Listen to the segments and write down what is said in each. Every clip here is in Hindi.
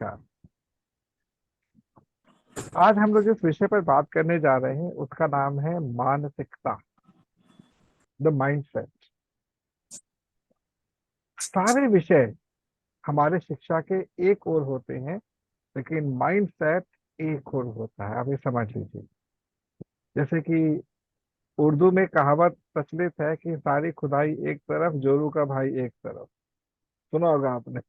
नमस्कार। आज हम लोग जिस विषय पर बात करने जा रहे हैं उसका नाम है मानसिकता, द माइंडसेट। सारे विषय हमारे शिक्षा के एक ओर होते हैं, लेकिन माइंडसेट एक ओर होता है। आप ये समझ लीजिए। जैसे कि उर्दू में कहावत प्रचलित है कि सारी खुदाई एक तरफ, जोरू का भाई एक तरफ। सुना होगा आपने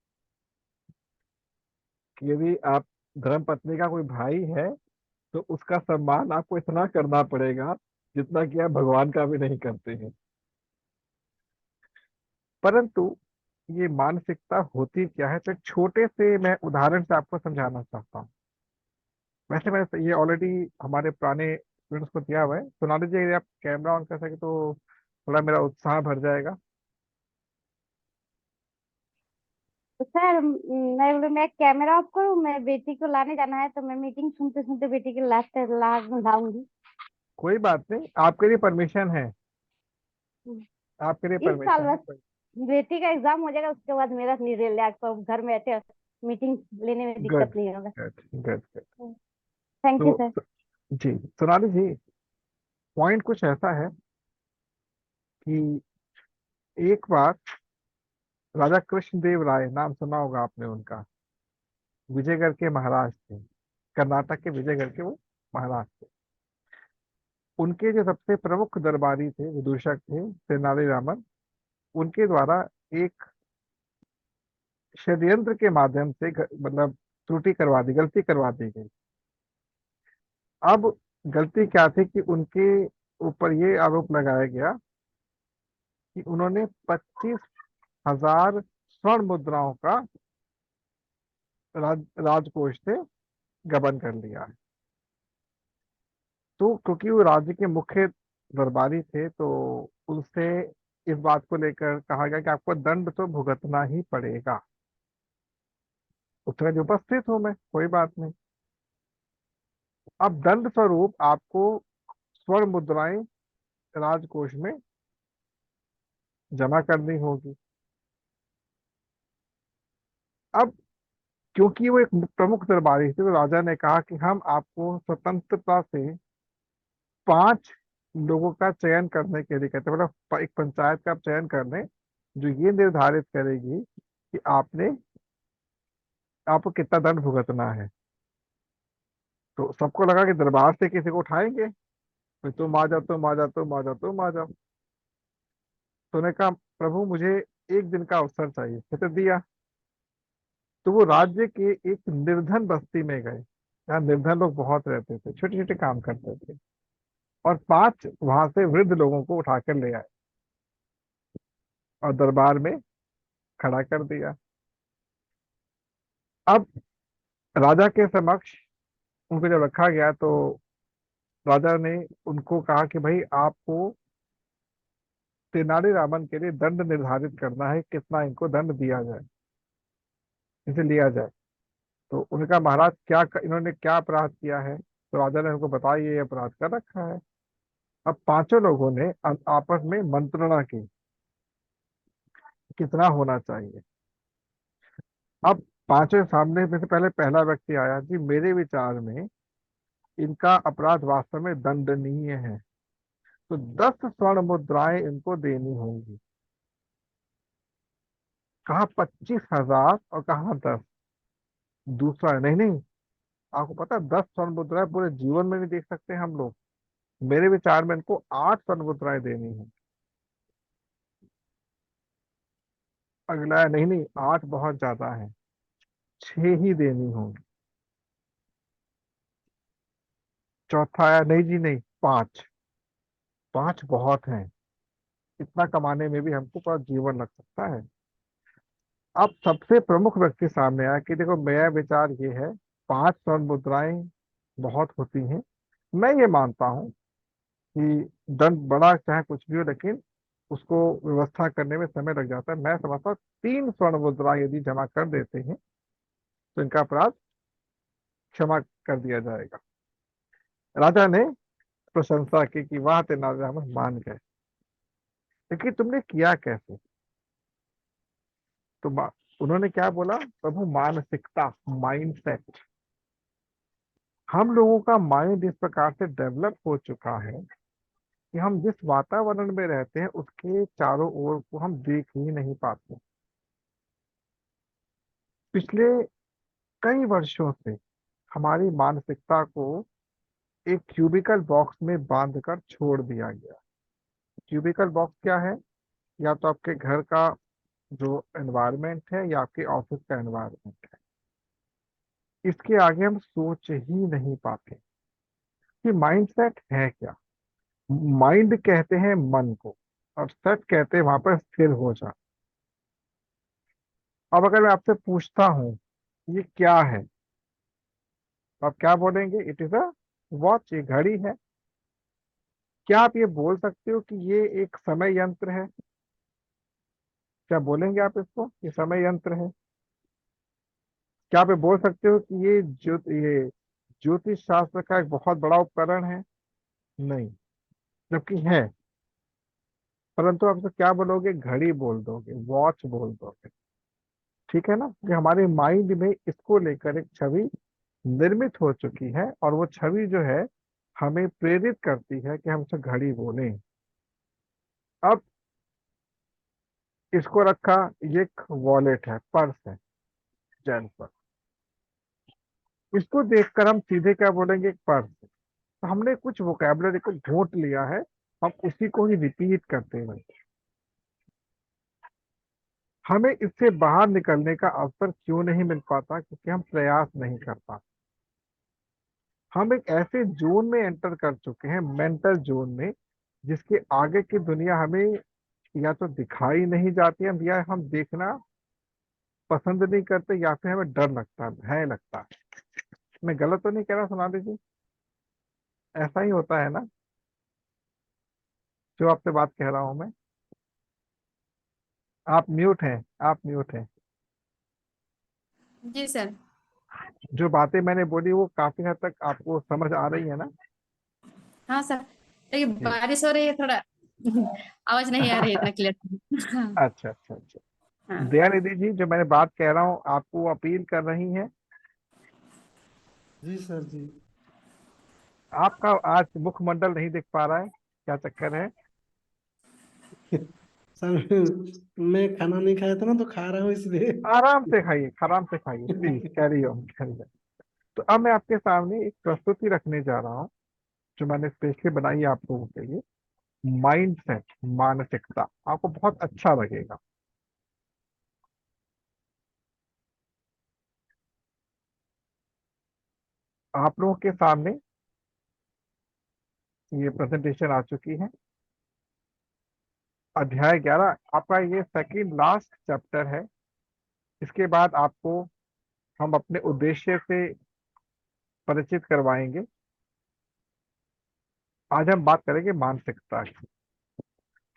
कि यदि आप धर्म पत्नी का कोई भाई है तो उसका सम्मान आपको इतना करना पड़ेगा जितना कि आप भगवान का भी नहीं करते हैं। परंतु ये मानसिकता होती क्या है, तो एक छोटे से मैं उदाहरण से आपको समझाना चाहता हूँ। वैसे मैंने ये ऑलरेडी हमारे पुराने स्टूडेंट्स को दिया हुआ है। सुना लीजिए, यदि आप कैमरा ऑन कर सके तो थोड़ा मेरा उत्साह भर जाएगा। तो सर मैं बोले मैं कैमरा ऑफ करूँ, मैं बेटी को लाने जाना है तो मैं मीटिंग सुनते सुनते बेटी के लास्ट लाऊंगी। कोई बात नहीं, आपके लिए परमिशन है। आपके लिए इस साल परमिशन है बस बेटी का एग्जाम हो जाएगा, उसके बाद मेरा रिलैक्स तो घर में बैठे मीटिंग लेने में गुड दिक्कत नहीं होगा। Good good good. Thank you sir. तो जी, सोनाली जी, पॉइंट कुछ ऐसा है कि एक बार राजा कृष्णदेव राय, नाम सुना होगा आपने उनका, विजयगढ़ के महाराज थे। कर्नाटक के विजयगढ़ के वो महाराज थे। उनके जो सबसे प्रमुख दरबारी थे, विदूषक थे, तेनालीरामन, उनके द्वारा एक षड्यंत्र के माध्यम से मतलब त्रुटि करवा दी, गलती करवा दी गई। अब गलती क्या थी कि उनके ऊपर ये आरोप लगाया गया कि उन्होंने 25,000 स्वर्ण मुद्राओं का राजकोष से गबन कर लिया है। तो क्योंकि वो राज्य के मुख्य दरबारी थे, तो उनसे इस बात को लेकर कहा गया कि आपको दंड तो भुगतना ही पड़ेगा। उसमें जो उपस्थित हूं मैं, कोई बात नहीं। अब दंड स्वरूप आपको स्वर्ण मुद्राएं राजकोष में जमा करनी होगी। अब क्योंकि वो एक प्रमुख दरबारी थे, तो राजा ने कहा कि हम आपको स्वतंत्रता से 5 लोगों का चयन करने के लिए कहते हैं। मतलब एक पंचायत का आप चयन कर लें जो ये निर्धारित करेगी कि आपको कितना दंड भुगतना है। तो सबको लगा कि दरबार से किसी को उठाएंगे, तो तुम आ जाओ, तुम आ जाओ, तुम आ जाओ, तुम आ जाओ। तो उन्होंने कहा, प्रभु मुझे एक दिन का अवसर चाहिए। कहते दिया। तो वो राज्य के एक निर्धन बस्ती में गए, जहाँ निर्धन लोग बहुत रहते थे, छोटे छोटे काम करते थे, और 5 वहां से वृद्ध लोगों को उठाकर ले आए और दरबार में खड़ा कर दिया। अब राजा के समक्ष उनको जब रखा गया, तो राजा ने उनको कहा कि भाई आपको तेनालीरामन के लिए दंड निर्धारित करना है, कितना इनको दंड दिया जाए, इसे लिया जाए। तो उनका महाराज इन्होंने क्या अपराध किया है, तो राजा ने उनको बताया ये अपराध कर रखा है। अब पांचों लोगों ने आपस में मंत्रणा की, कितना होना चाहिए। अब पांचों सामने में से पहले पहला व्यक्ति आया जी, मेरे विचार में इनका अपराध वास्तव में दंडनीय है, तो 10 स्वर्ण मुद्राएं इनको देनी होंगी। कहा 25,000 और कहा 10। दूसरा, नहीं नहीं, आपको पता है 10 स्वर्ण मुद्राएं पूरे जीवन में नहीं देख सकते हम लोग। मेरे विचार में इनको 8 स्वर्ण मुद्राएं देनी है। अगला है, नहीं नहीं, 8 बहुत ज्यादा है, 6 ही देनी होंगी। चौथा आया, नहीं जी नहीं, 5। 5 बहुत हैं, इतना कमाने में भी हमको पूरा जीवन लग सकता है। अब सबसे प्रमुख व्यक्ति सामने आया कि देखो मेरा विचार ये है, 5 स्वर्ण मुद्राएं बहुत होती हैं। मैं ये मानता हूँ कि दंड बड़ा चाहे कुछ भी हो, लेकिन उसको व्यवस्था करने में समय लग जाता है। मैं समझता हूँ 3 स्वर्ण मुद्राएं यदि जमा कर देते हैं तो इनका अपराध क्षमा कर दिया जाएगा। राजा ने प्रशंसा की कि वाह तेनालीरामन, मान गए। लेकिन तुमने किया कैसे? तो उन्होंने क्या बोला प्रभु, मानसिकता, माइंडसेट। हम लोगों का माइंड इस प्रकार से डेवलप हो चुका है कि हम जिस वातावरण में रहते हैं उसके चारों ओर को हम देख ही नहीं पाते। पिछले कई वर्षों से हमारी मानसिकता को एक क्यूबिकल बॉक्स में बांध कर छोड़ दिया गया। क्यूबिकल बॉक्स क्या है? या तो आपके घर का जो एनवायरनमेंट है या आपके ऑफिस का एनवायरनमेंट है। इसके आगे हम सोच ही नहीं पाते कि माइंडसेट है क्या। माइंड कहते हैं मन को, और सेट कहते हैं वहां पर स्थिर हो जा। अब अगर मैं आपसे पूछता हूँ ये क्या है, तो आप क्या बोलेंगे? इट इज अ वॉच, ये घड़ी है। क्या आप ये बोल सकते हो कि ये एक समय यंत्र है? क्या बोलेंगे आप इसको, ये समय यंत्र है? क्या आप ये बोल सकते हो कि ये ज्योतिष शास्त्र का एक बहुत बड़ा उपकरण है? नहीं। जबकि है। परंतु आप तो क्या बोलोगे? घड़ी बोल दोगे, वॉच बोल दोगे। ठीक है ना, कि हमारे माइंड में इसको लेकर एक छवि निर्मित हो चुकी है, और वो छवि जो है हमें प्रेरित करती है कि हम उसे घड़ी बोलें। अब इसको रखा, ये एक वॉलेट है, पर्स है, जेंट्स पर्स। इसको देखकर हम सीधे क्या बोलेंगे? एक पर्स है। तो हमने कुछ वोकेबलरी को घोंट लिया है, हम उसी को ही रिपीट करते हैं। हमें इससे बाहर निकलने का अवसर क्यों नहीं मिल पाता? क्योंकि हम प्रयास नहीं कर पाते। हम एक ऐसे जोन में एंटर कर चुके हैं, मेंटल जोन में, जिसके आगे की दुनिया हमें या तो दिखाई नहीं जाती है, या हम देखना पसंद नहीं करते, या फिर हमें डर लगता है, भय लगता है। मैं गलत तो नहीं कह रहा? सुना दीजिए। ऐसा ही होता है ना, जो आपसे बात कह रहा हूं मैं। आप म्यूट हैं, आप म्यूट हैं। जी सर। जो बातें मैंने बोली वो काफी हद तक आपको समझ आ रही है ना? हाँ सर, लेकिन जी। बारिश हो रही है थोड़ा आवाज नहीं आ रही है इतना क्लियर। हाँ। अच्छा अच्छा अच्छा। हाँ। दया निधि जी, जो मैंने बात कह रहा हूँ आपको अपील कर रही हैं। जी सर जी। आपका आज मुखमंडल नहीं दिख पा रहा है, क्या चक्कर है? सर मैं खाना नहीं खाया था ना, तो खा रहा हूँ इसलिए। आराम से खाइए, आराम से खाइए, please carry on, carry on. तो अब मैं आपके सामने एक प्रस्तुति रखने जा रहा हूँ, जो मैंने स्पेशली बनाई है आप लोगों के लिए। माइंड सेट, मानसिकता, आपको बहुत अच्छा लगेगा। आप लोगों के सामने ये प्रेजेंटेशन आ चुकी है। अध्याय 11 आपका ये सेकंड लास्ट चैप्टर है। इसके बाद आपको हम अपने उद्देश्य से परिचित करवाएंगे। आज हम बात करेंगे मानसिकता की।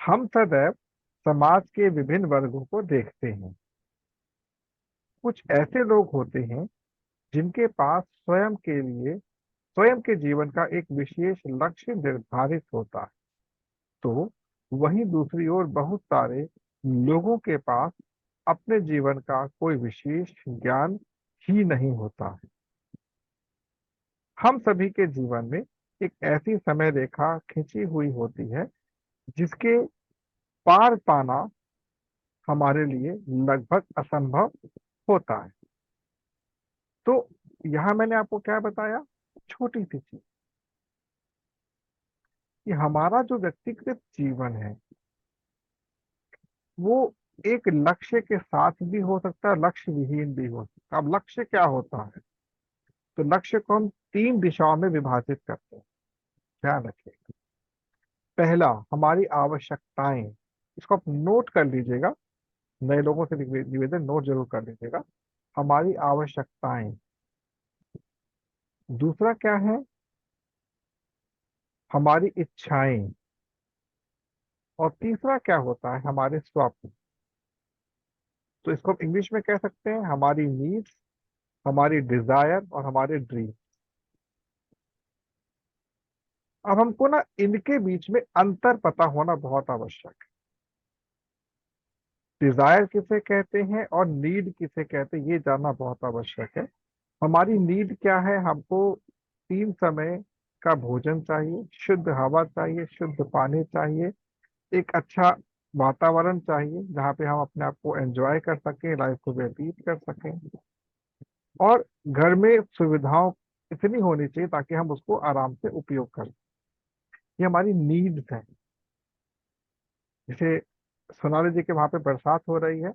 हम सदैव समाज के विभिन्न वर्गों को देखते हैं। कुछ ऐसे लोग होते हैं जिनके पास स्वयं के जीवन का एक विशेष लक्ष्य निर्धारित होता है। तो वहीं दूसरी ओर बहुत सारे लोगों के पास अपने जीवन का कोई विशेष ज्ञान ही नहीं होता है। हम सभी के जीवन में एक ऐसी समय रेखा खिंची हुई होती है जिसके पार पाना हमारे लिए लगभग असंभव होता है। तो यहाँ मैंने आपको क्या बताया? छोटी सी चीज, कि हमारा जो व्यक्तिगत जीवन है वो एक लक्ष्य के साथ भी हो सकता है, लक्ष्य विहीन भी हो सकता है। अब लक्ष्य क्या होता है? तो लक्ष्य को हम तीन दिशाओं में विभाजित करते हैं, ध्यान रखिएगा। पहला, हमारी आवश्यकताएं। इसको आप नोट कर लीजिएगा, नए लोगों से निवेदन, नोट जरूर कर लीजिएगा। हमारी आवश्यकताएं। दूसरा क्या है? हमारी इच्छाएं। और तीसरा क्या होता है? हमारे स्वप्न। तो इसको हम इंग्लिश में कह सकते हैं हमारी नीड्स, हमारी डिजायर और हमारे ड्रीम। अब हमको ना इनके बीच में अंतर पता होना बहुत आवश्यक है। डिजायर किसे कहते हैं और नीड किसे कहते हैं, ये जानना बहुत आवश्यक है। हमारी नीड क्या है? हमको 3 समय का भोजन चाहिए, शुद्ध हवा चाहिए, शुद्ध पानी चाहिए, एक अच्छा वातावरण चाहिए जहाँ पे हम अपने आप को एंजॉय कर सकें, लाइफ को व्यतीत कर सकें, और घर में सुविधाओं इतनी होनी चाहिए ताकि हम उसको आराम से उपयोग कर सकें। ये हमारी नीड्स हैं। जैसे सोनाली जी के वहां पे बरसात हो रही है,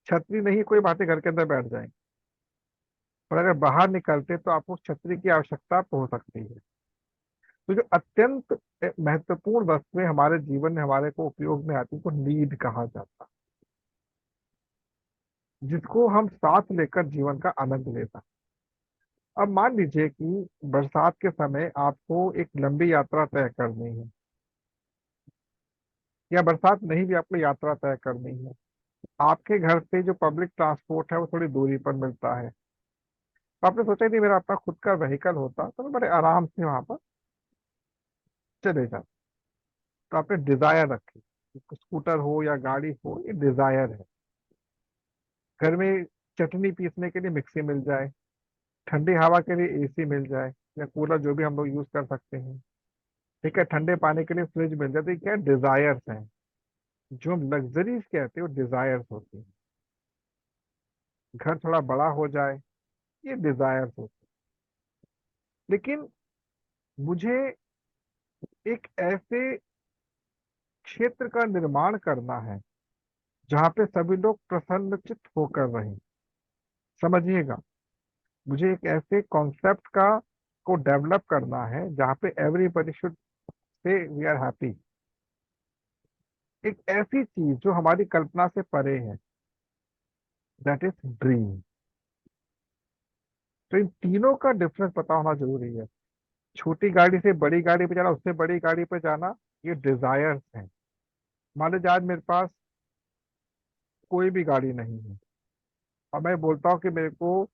छतरी नहीं, कोई बातें घर के अंदर बैठ जाएंगे, और अगर बाहर निकलते तो आपको छतरी की आवश्यकता हो सकती है। तो जो अत्यंत महत्वपूर्ण वस्तुएं हमारे जीवन में हमारे को उपयोग में आती है, को नीड कहा जाता है, जिसको हम साथ लेकर जीवन का आनंद लेता है। अब मान लीजिए कि बरसात के समय आपको एक लंबी यात्रा तय करनी है, या बरसात नहीं भी आपको यात्रा तय करनी है, आपके घर से जो पब्लिक ट्रांसपोर्ट है वो थोड़ी दूरी पर मिलता है, तो आपने सोचा नहीं मेरा अपना खुद का व्हीकल होता तो मैं बड़े आराम से वहां पर चले जाता। तो आपने डिजायर रखी, स्कूटर हो या गाड़ी हो, ये डिजायर है। घर में चटनी पीसने के लिए मिक्सी मिल जाए, ठंडी हवा के लिए एसी मिल जाए या कूलर, जो भी हम लोग यूज कर सकते हैं, ठीक है, ठंडे पानी के लिए फ्रिज मिल जाए, तो ये क्या डिजायर्स हैं। जो हम लग्जरीज कहते हैं वो डिजायर्स होती हैं। घर थोड़ा बड़ा हो जाए, ये डिजायर्स होती हैं। लेकिन मुझे एक ऐसे क्षेत्र का निर्माण करना है जहाँ पे सभी लोग प्रसन्नचित्त होकर रहें। समझिएगा, मुझे एक ऐसे कॉन्सेप्ट का को डेवलप करना है जहाँ पे everybody should say we are happy. एक ऐसी चीज जो हमारी कल्पना से परे है, दैट इज ड्रीम। तो इन तीनों का डिफरेंस पता होना जरूरी है। छोटी गाड़ी से बड़ी गाड़ी पे जाना, उससे बड़ी गाड़ी पे जाना, ये डिजायर्स हैं। मान लीजिए आज मेरे पास कोई भी गाड़ी नहीं है, और मैं बोलता हूँ कि मेरे को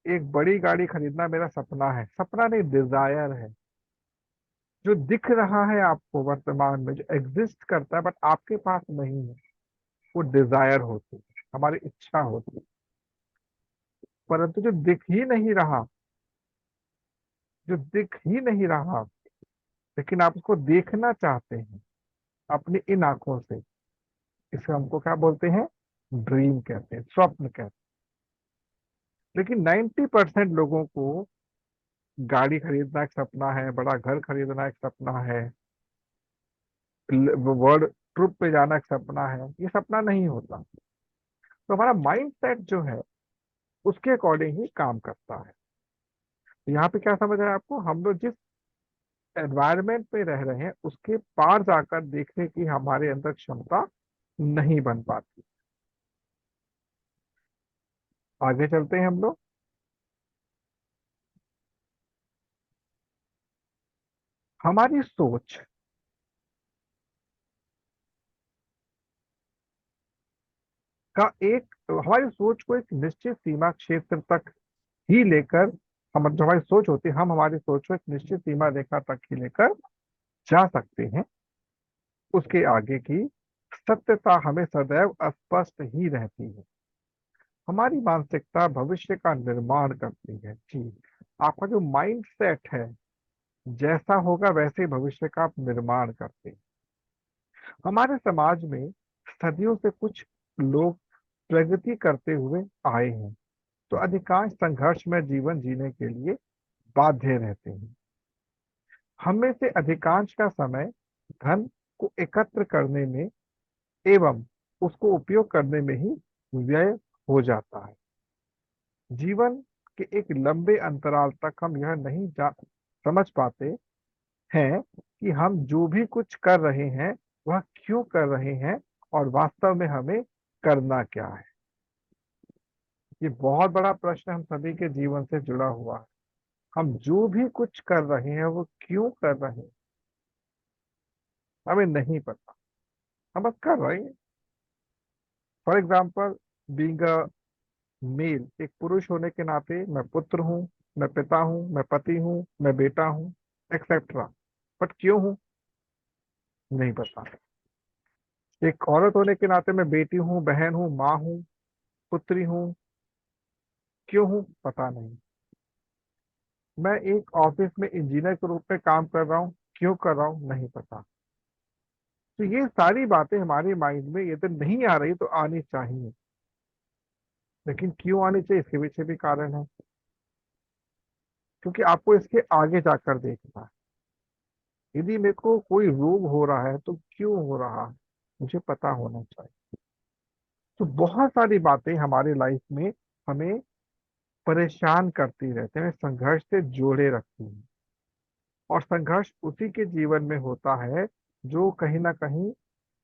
एक बड़ी गाड़ी खरीदना मेरा सपना है। सपना नहीं, डिजायर है। जो दिख रहा है आपको वर्तमान में, जो एग्जिस्ट करता है बट आपके पास नहीं है, वो डिजायर होती है, हमारी इच्छा होती है। परंतु जो दिख ही नहीं रहा, जो दिख ही नहीं रहा, लेकिन आप उसको देखना चाहते हैं अपनी इन आंखों से, इसे हमको क्या बोलते हैं? ड्रीम कहते हैं, स्वप्न कहते हैं। लेकिन 90% लोगों को गाड़ी खरीदना एक सपना है, बड़ा घर खरीदना एक सपना है, वर्ल्ड ट्रिप पे जाना एक सपना है, ये सपना नहीं होता। तो हमारा माइंड सेट जो है उसके अकॉर्डिंग ही काम करता है। तो यहाँ पे क्या समझ रहे हैं आपको? हम लोग जिस एनवायरनमेंट में रह रहे हैं उसके पार जाकर देखने की हमारे अंदर क्षमता नहीं बन पाती। आगे चलते हैं हम लोग। हमारी सोच का एक हमारी सोच को एक निश्चित सीमा क्षेत्र तक ही लेकर, हम जो हमारी सोच होती है, हम हमारी सोच को एक निश्चित सीमा रेखा तक ही लेकर जा सकते हैं। उसके आगे की सत्यता हमें सदैव अस्पष्ट ही रहती है। हमारी मानसिकता भविष्य का निर्माण करती है जी। आपका जो माइंड सेट है, जैसा होगा वैसे भविष्य का आप निर्माण करते हैं। हमारे समाज में सदियों से कुछ लोग प्रगति करते हुए आए हैं, तो अधिकांश संघर्ष में जीवन जीने के लिए बाध्य रहते हैं। हम में से अधिकांश का समय धन को एकत्र करने में एवं उसको उपयोग करने में ही व्यय हो जाता है। जीवन के एक लंबे अंतराल तक हम यह नहीं समझ पाते हैं कि हम जो भी कुछ कर रहे हैं वह क्यों कर रहे हैं, और वास्तव में हमें करना क्या है। ये बहुत बड़ा प्रश्न हम सभी के जीवन से जुड़ा हुआ है। हम जो भी कुछ कर रहे हैं वो क्यों कर रहे हैं, हमें नहीं पता, हम बस कर रहे हैं। For example, being a male, एक पुरुष होने के नाते मैं पुत्र हूँ, मैं पिता हूँ, मैं पति हूँ, मैं बेटा हूँ, एक्सेट्रा। बट क्यों हूँ, नहीं पता। एक औरत होने के नाते मैं बेटी हूँ, बहन हूँ, माँ हूँ, पुत्री हूँ। क्यों हूँ पता नहीं। मैं एक ऑफिस में इंजीनियर के रूप में काम कर रहा हूँ, क्यों कर रहा हूँ नहीं पता। तो ये सारी बातें हमारे माइंड में यदि नहीं आ रही तो आनी चाहिए, लेकिन क्यों आनी चाहिए इसके पीछे भी कारण है, क्योंकि आपको इसके आगे जाकर देखना है। यदि मेरे को कोई रोग हो रहा है तो क्यों हो रहा है मुझे पता होना चाहिए। तो बहुत सारी बातें हमारी लाइफ में हमें परेशान करती रहते हैं, संघर्ष से जोड़े रखती हैं। और संघर्ष उसी के जीवन में होता है जो कहीं ना कहीं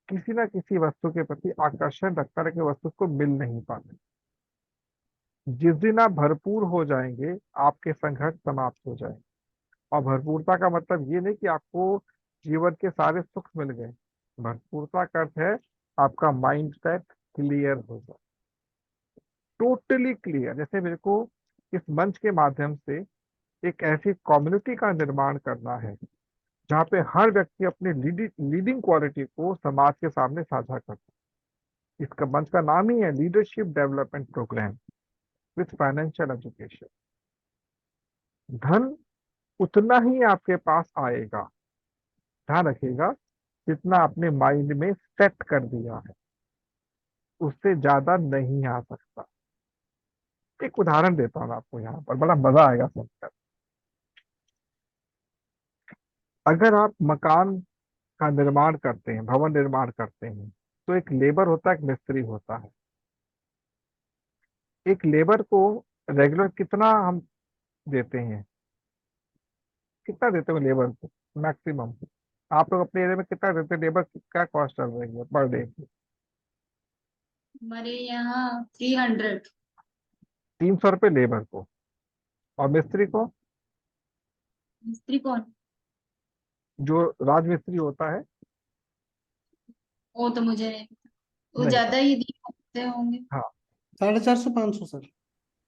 किसी ना किसी वस्तु के प्रति आकर्षण रखता है कि वस्तु को मिल नहीं पाती। जिस दिन आप भरपूर हो जाएंगे आपके संघर्ष समाप्त हो जाएंगे। और भरपूरता का मतलब ये नहीं कि आपको जीवन के सारे सुख मिल गए। भरपूरता का अर्थ है आपका माइंड सेट क्लियर हो जाए, टोटली क्लियर। जैसे मेरे को इस मंच के माध्यम से एक ऐसी कम्युनिटी का निर्माण करना है जहाँ पे हर व्यक्ति अपनी लीडिंग क्वालिटी को समाज के सामने साझा करता है। इसका मंच का नाम ही है leadership development program with financial education. धन उतना ही आपके पास आएगा, ध्यान रखिएगा, जितना आपने माइंड में सेट कर दिया है, उससे ज्यादा नहीं आ सकता। एक उदाहरण देता हूँ आपको, यहाँ पर बड़ा मजा आएगा सुनकर। अगर आप मकान का निर्माण करते हैं, भवन निर्माण करते हैं, तो एक लेबर होता है, एक मिस्त्री होता है। एक लेबर को रेगुलर कितना हम देते हैं, कितना देते हो लेबर को मैक्सिमम? आप लोग अपने एरिया में कितना देते हैं लेबर, क्या कॉस्ट चल रही है पर डे की? हमारे यहाँ 300। 300 रुपये लेबर को। और मिस्त्री को, मिस्त्री कौन? जो राजमिस्त्री होता है, वो तो मुझे नहीं पता। वो नहीं ज्यादा पता। ही दिखते होंगे। हाँ, 450 500 सर।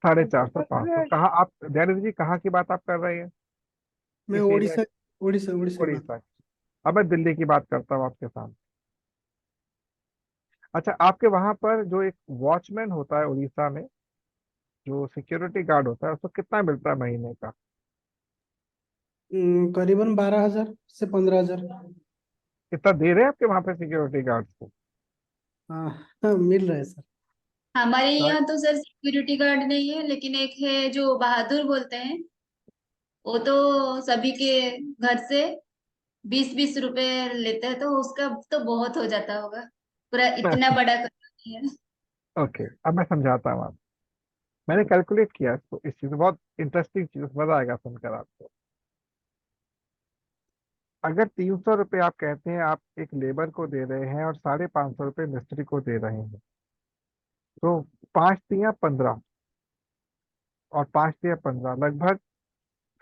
450 500। कहाँ आप दयानिधि जी, कहाँ की बात आप कर रहे हैं? मैं किस एरिया? उड़ीसा उड़ीसा उड़ीसा की बात। उड़ीसा की। अब मैं दिल्ली की बात करता हूँ आपके साथ। अच्छा, आपके वहां पर जो एक वॉचमैन होता है उड़ीसा में, जो सिक्योरिटी गार्ड होता है, उसको कितना मिलता है महीने का? करीबन 12,000 से 15,000। कितना दे रहे हैं आपके वहां पे सिक्योरिटी गार्ड को? हाँ हाँ, मिल रहा है सर। हमारे शायद- यहाँ तो सर सिक्योरिटी गार्ड नहीं है, लेकिन एक है जो बहादुर बोलते हैं। वो तो सभी के घर से 20-20 रुपए लेते हैं, तो उसका तो बहुत हो जाता होगा। पूरा इतना बड़ा कंपनी है। ओके, अब मैं समझाता हूँ आप। मैंने कैलकुलेट किया इसको, इस चीज बहुत इंटरेस्टिंग चीज, मजा आएगा सुनकर आपको। अगर 300 रुपये आप कहते हैं आप एक लेबर को दे रहे हैं और 550 रुपये मिस्त्री को दे रहे हैं, तो 5 तिया 15, और 5 तिया 15, लगभग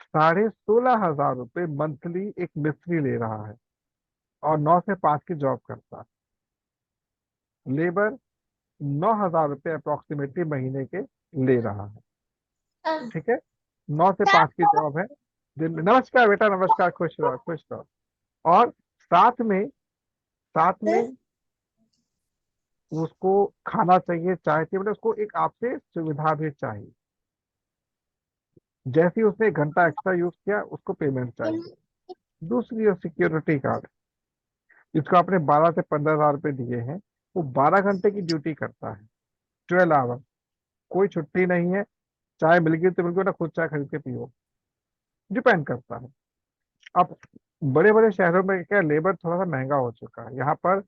16,500 रुपये मंथली एक मिस्त्री ले रहा है, और 9 से 5 की जॉब करता है। लेबर 9,000 रुपये अप्रोक्सीमेटली महीने के ले रहा है, ठीक है? 9 से 5 की जॉब है। दिन में, नमस्कार बेटा, नमस्कार, खुश रहो खुश रहो। और साथ में, साथ में उसको खाना चाहिए, चाय चाहिए, मतलब उसको एक आपसे सुविधा भी चाहिए। जैसे ही उसने 1 घंटा एक्स्ट्रा यूज किया उसको पेमेंट चाहिए। दूसरी है सिक्योरिटी गार्ड, जिसको आपने 12 से 15,000 रुपये दिए हैं। वो 12 घंटे की ड्यूटी करता है, 12 आवर, कोई छुट्टी नहीं है। चाय मिल गई तो मिल गई, ना खुद चाय खरीद के पियो, डिपेंड करता है। अब बड़े बड़े शहरों में क्या, लेबर थोड़ा सा महंगा हो चुका है। यहाँ पर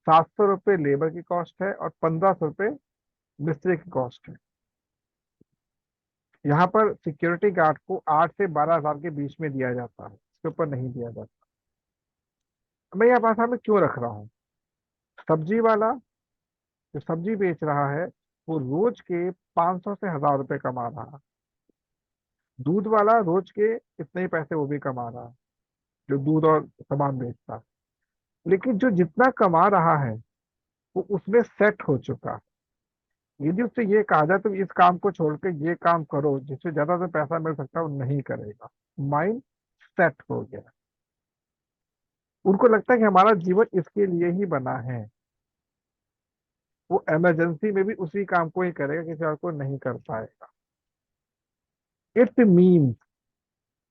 700 रुपये लेबर की कॉस्ट है और 1,500 रुपये मिस्त्री की कॉस्ट है। यहाँ पर सिक्योरिटी गार्ड को 8 से 12,000 के बीच में दिया जाता है, इसके ऊपर नहीं दिया जाता। मैं यह भाषा में क्यों रख रहा हूँ? सब्जी वाला जो सब्जी बेच रहा है, वो रोज के 500 से 1,000 रुपये कमा रहा है। दूध वाला रोज के इतने ही पैसे वो भी कमा रहा है, जो दूध और सामान बेचता है। लेकिन जो जितना कमा रहा है वो उसमें सेट हो चुका है। यदि उससे ये कहा जाए तुम इस काम को छोड़ के ये काम करो जिससे ज्यादा से पैसा मिल सकता है, वो नहीं करेगा। माइंड सेट हो गया। उनको लगता है कि हमारा जीवन इसके लिए ही बना है। वो इमरजेंसी में भी उसी काम को ही करेगा, किसी और को नहीं कर पाएगा। इट मीन्स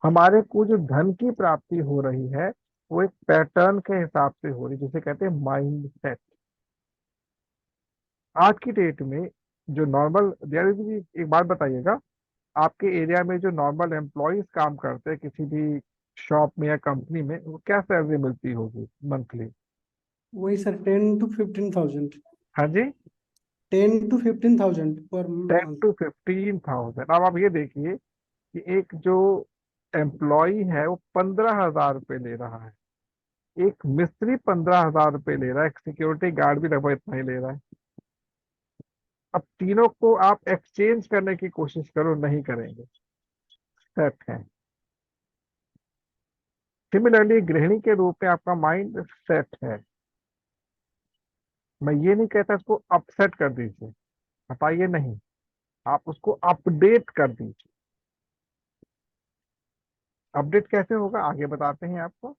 हमारे को जो धन की प्राप्ति हो रही है वो एक पैटर्न के हिसाब से हो रही है, जिसे कहते हैं माइंड सेट। आज की डेट में जो नॉर्मल देयर इज, एक बात बताइएगा, आपके एरिया में जो नॉर्मल एम्प्लॉयज काम करते हैं किसी भी शॉप में या कंपनी में, वो क्या सैलरी मिलती होगी मंथली? वही सर 10 to 15,000। हाँ जी, 10 to 15,000 पर 10 to 15,000। अब आप ये देखिए कि एक जो एम्प्लॉय है वो 15,000 रुपये ले रहा है, एक मिस्त्री 15,000 रुपये ले रहा है, एक सिक्योरिटी गार्ड भी लगभग इतना ही ले रहा है। अब तीनों को आप एक्सचेंज करने की कोशिश करो, नहीं करेंगे, सेट है। सिमिलरली गृहिणी के रूप में आपका माइंड सेट है। मैं ये नहीं कहता इसको अपसेट कर दीजिए, हटाइए नहीं, आप उसको अपडेट कर दीजिए। अपडेट कैसे होगा आगे बताते हैं आपको।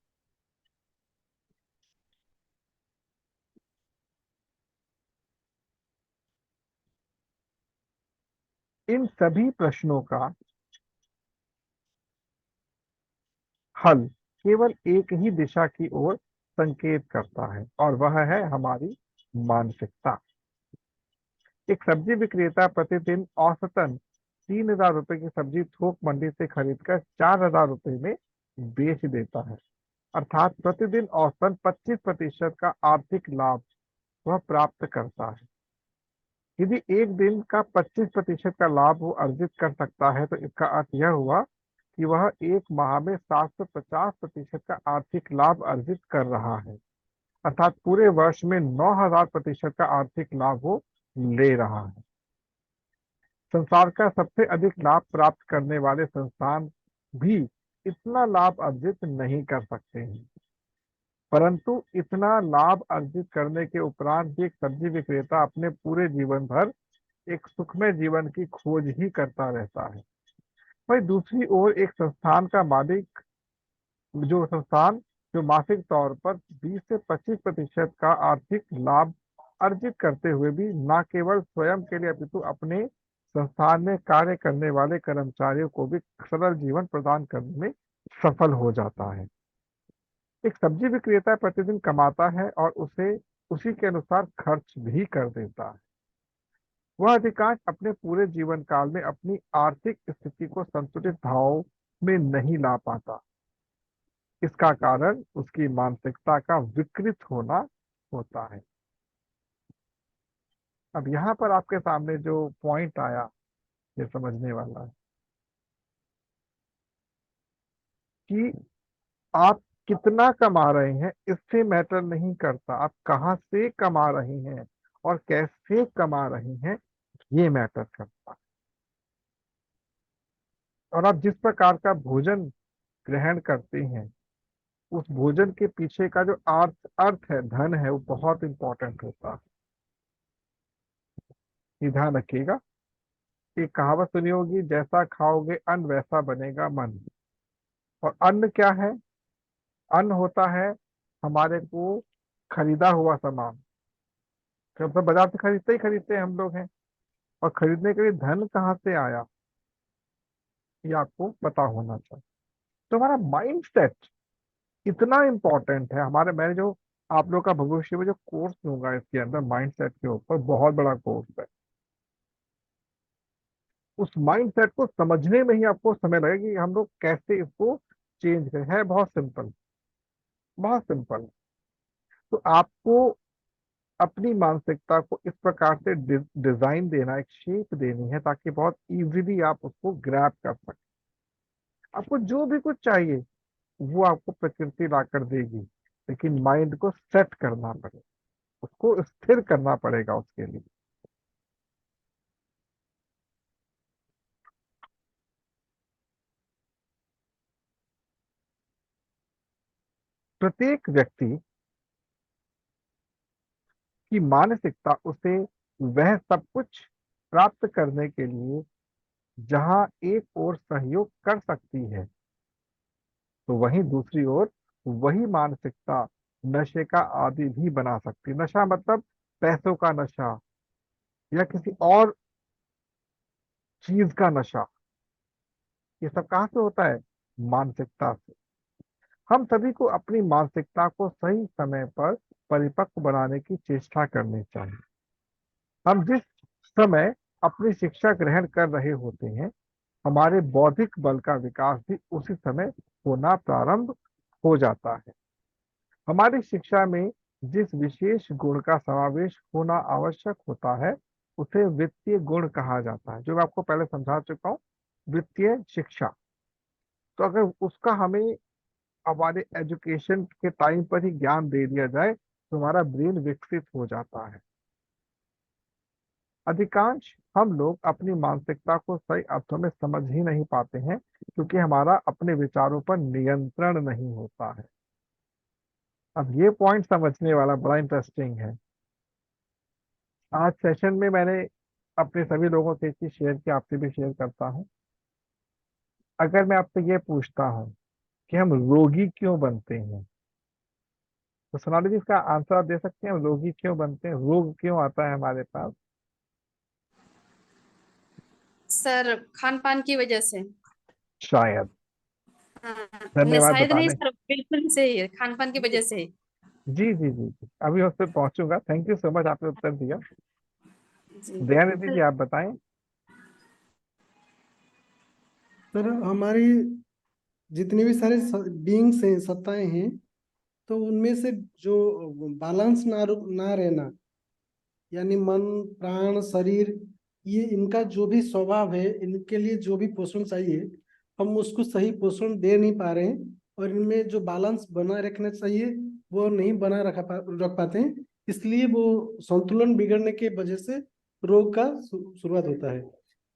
इन सभी प्रश्नों का हल केवल एक ही दिशा की ओर संकेत करता है, और वह है हमारी मानसिकता। एक सब्जी विक्रेता प्रतिदिन औसतन 3,000 रुपए की सब्जी थोक मंडी से खरीदकर 4,000 रुपए में बेच देता है, अर्थात प्रतिदिन औसतन 25% का आर्थिक लाभ वह प्राप्त करता है। यदि एक दिन का 25% का लाभ वो अर्जित कर सकता है तो इसका अर्थ यह हुआ कि वह एक माह में 750% का आर्थिक लाभ अर्जित कर रहा है, अर्थात पूरे वर्ष में 9,000% का आर्थिक लाभ वो ले रहा है। संसार का सबसे अधिक लाभ प्राप्त करने वाले संस्थान भी इतना लाभ अर्जित नहीं कर सकते हैं, परंतु इतना लाभ अर्जित करने के उपरांत भी एक सब्जी विक्रेता अपने पूरे जीवन भर एक सुखमय जीवन की खोज ही करता रहता है। वही दूसरी ओर एक संस्थान का मालिक, जो संस्थान जो मासिक तौर पर 20 से 25% का आर्थिक लाभ अर्जित करते हुए भी न केवल स्वयं के लिए अपितु अपने संस्थान में कार्य करने वाले कर्मचारियों को भी सरल जीवन प्रदान करने में सफल हो जाता है। एक सब्जी विक्रेता प्रतिदिन कमाता है और उसे उसी के अनुसार खर्च भी कर देता है। वह अधिकांश अपने पूरे जीवन काल में अपनी आर्थिक स्थिति को संतुलित भाव में नहीं ला पाता। इसका कारण उसकी मानसिकता का विकृत होना होता है। अब यहाँ पर आपके सामने जो पॉइंट आया, ये समझने वाला है कि आप कितना कमा रहे हैं इससे मैटर नहीं करता, आप कहाँ से कमा रहे हैं और कैसे कमा रहे हैं, ये मैटर करता है। और आप जिस प्रकार का भोजन ग्रहण करते हैं, उस भोजन के पीछे का जो अर्थ अर्थ है, धन है, वो बहुत इंपॉर्टेंट होता है। ये ध्यान रखिएगा। एक कहावत सुनी होगी, जैसा खाओगे अन्न वैसा बनेगा मन। और अन्न क्या है? अन्न होता है हमारे को खरीदा हुआ सामान, जब तो बाजार से खरीदते ही खरीदते हैं हम लोग हैं। और खरीदने के लिए धन कहाँ से आया, ये आपको पता होना चाहिए। तो हमारा माइंड सेट इतना इंपॉर्टेंट है हमारे। मैंने जो आप लोग का भविष्य में जो कोर्स दूंगा इसके अंदर माइंड सेट के ऊपर, बहुत बड़ा कोर्स है। उस माइंड सेट को समझने में ही आपको समय लगेगा कि हम लोग कैसे इसको चेंज करें। है बहुत सिंपल, बहुत सिंपल। तो आपको अपनी मानसिकता को इस प्रकार से डिजाइन देना, एक शेप देनी है, ताकि बहुत इजीली आप उसको ग्रैब कर सकें। आपको जो भी कुछ चाहिए वो आपको प्रकृति ला कर देगी, लेकिन माइंड को सेट करना पड़ेगा, उसको स्थिर करना पड़ेगा उसके लिए। प्रत्येक व्यक्ति की मानसिकता उसे वह सब कुछ प्राप्त करने के लिए जहां एक ओर सहयोग कर सकती है, तो वहीं दूसरी ओर वही मानसिकता नशे का आदी भी बना सकती है। नशा मतलब पैसों का नशा, या किसी और चीज का नशा, ये सब कहाँ से होता है? मानसिकता से। हम सभी को अपनी मानसिकता को सही समय पर परिपक्व बनाने की चेष्टा करनी चाहिए। हम जिस समय अपनी शिक्षा ग्रहण कर रहे होते हैं, हमारे बौद्धिक बल का विकास भी उसी समय होना प्रारंभ हो जाता है। हमारी शिक्षा में जिस विशेष गुण का समावेश होना आवश्यक होता है, उसे वित्तीय गुण कहा जाता है, जो मैं आपको पहले समझा चुका हूँ। वित्तीय शिक्षा, तो अगर उसका हमें हमारे एजुकेशन के टाइम पर ही ज्ञान दे दिया जाए तो हमारा ब्रेन विकसित हो जाता है। अधिकांश हम लोग अपनी मानसिकता को सही अर्थों में समझ ही नहीं पाते हैं, क्योंकि हमारा अपने विचारों पर नियंत्रण नहीं होता है। अब ये पॉइंट समझने वाला बड़ा इंटरेस्टिंग है। आज सेशन में मैंने अपने सभी लोगों से एक चीज शेयर की, आपसे भी शेयर करता हूँ। अगर मैं आपसे ये पूछता हूँ कि हम रोगी क्यों बनते हैं, तो सोनाली जी इसका आंसर आप दे सकते हैं? हम रोगी क्यों बनते हैं, रोग क्यों आता है हमारे पास? सर खान पान की वजह से। शायद। हाँ, नहीं धन्यवाद शायद नहीं बताने। सर, बिल्कुल ही सही है, खान पान की वजह से। जी जी जी जी, अभी उस पर पहुंचूंगा। थैंक यू सो मच, आपने उत्तर दिया। जी दयानिधि सर जी आप बताएं। सर हमारी जितने भी सारे बीइंग्स हैं, सत्ताएं हैं, तो उनमें से जो बैलेंस ना रहना, यानी मन, प्राण, शरीर, ये इनका जो भी स्वभाव है, इनके लिए जो भी पोषण चाहिए, हम उसको सही पोषण दे नहीं पा रहे हैं। और इनमें जो बैलेंस बना रखना चाहिए वो नहीं बना रख पाते हैं। इसलिए वो संतुलन बिगड़ने के वजह से रोग का शुरुआत होता है। जी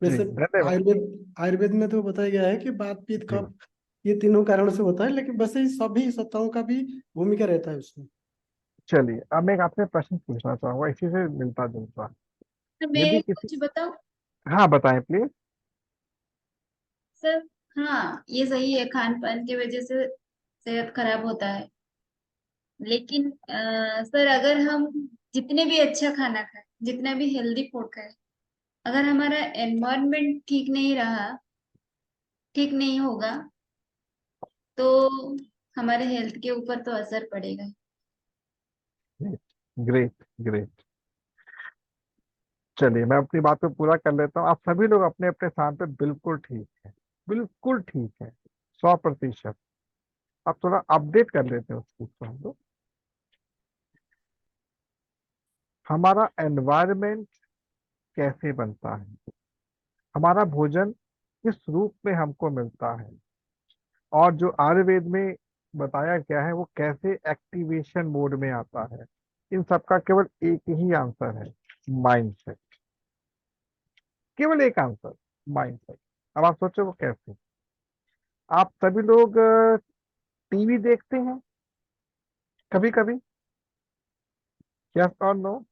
वैसे धन्यवाद। आयुर्वेद में तो बताया गया है कि बात, पित्त, जी कफ, ये तीनों कारण से होता है, लेकिन बस ये सभी सत्ताओं का भी भूमिका रहता है उसमें। चलिए, अब मैं एक आपसे प्रश्न पूछना चाहूंगा, इसी से मिलता जुलता। यदि मैं किसी, कुछ बताऊं? हाँ बताएं प्लीज। सर हाँ, ये सही है, खान पान की वजह से सेहत खराब होता है। लेकिन सर अगर हम जितने भी अच्छा खाना खाएं, जितना भी हेल्दी फूड खाएं, अगर हमारा एनवायरनमेंट ठीक नहीं रहा, ठीक नहीं होगा, तो हमारे हेल्थ के ऊपर तो असर पड़ेगा। Great great. चलिए, मैं अपनी बात को पूरा कर लेता हूँ। आप सभी लोग अपने अपने स्थान पे बिल्कुल ठीक है, बिल्कुल ठीक है, 100%। अब थोड़ा अपडेट कर लेते हैं उस चीज को हम लोग। हमारा एनवायरनमेंट कैसे बनता है, हमारा भोजन किस रूप में हमको मिलता है, और जो आयुर्वेद में बताया गया है वो कैसे एक्टिवेशन मोड में आता है, इन सब का केवल एक ही आंसर है, माइंडसेट। केवल एक आंसर, माइंडसेट। अब आप सोचो वो कैसे। आप सभी लोग टीवी देखते हैं कभी कभी? यस और नो?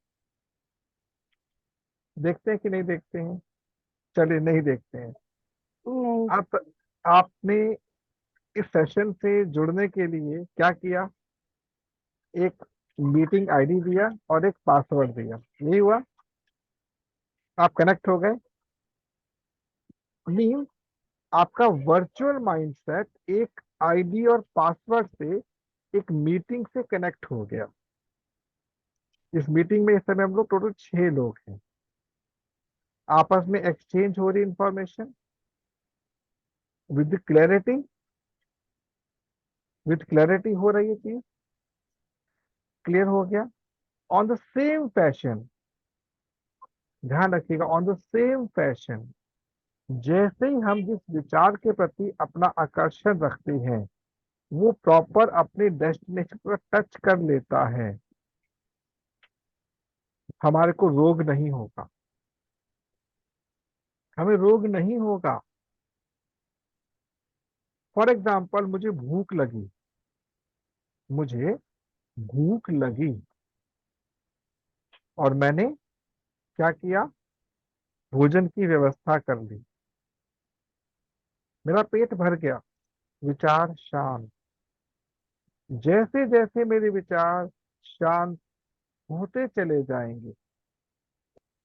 देखते हैं कि नहीं देखते हैं? चलिए, नहीं देखते हैं। नहीं। आप आपने इस सेशन से जुड़ने के लिए क्या किया? एक मीटिंग आईडी दिया और एक पासवर्ड दिया, यही हुआ? आप कनेक्ट हो गए। मीन आपका वर्चुअल माइंडसेट एक आईडी और पासवर्ड से एक मीटिंग से कनेक्ट हो गया। इस मीटिंग में इस समय हम लोग टोटल 6 लोग हैं। आपस में एक्सचेंज हो रही information with clarity, with clarity हो रही है चीज। क्लियर हो गया? ऑन द सेम फैशन, ध्यान रखिएगा, ऑन द सेम फैशन, जैसे ही हम जिस विचार के प्रति अपना आकर्षण रखते हैं, वो प्रॉपर अपने डेस्टिनेशन को टच कर लेता है, हमारे को रोग नहीं होगा, हमें रोग नहीं होगा। फॉर एग्जाम्पल, मुझे भूख लगी, मुझे भूख लगी, और मैंने क्या किया? भोजन की व्यवस्था कर ली, मेरा पेट भर गया, विचार शांत। जैसे जैसे मेरे विचार शांत होते चले जाएंगे,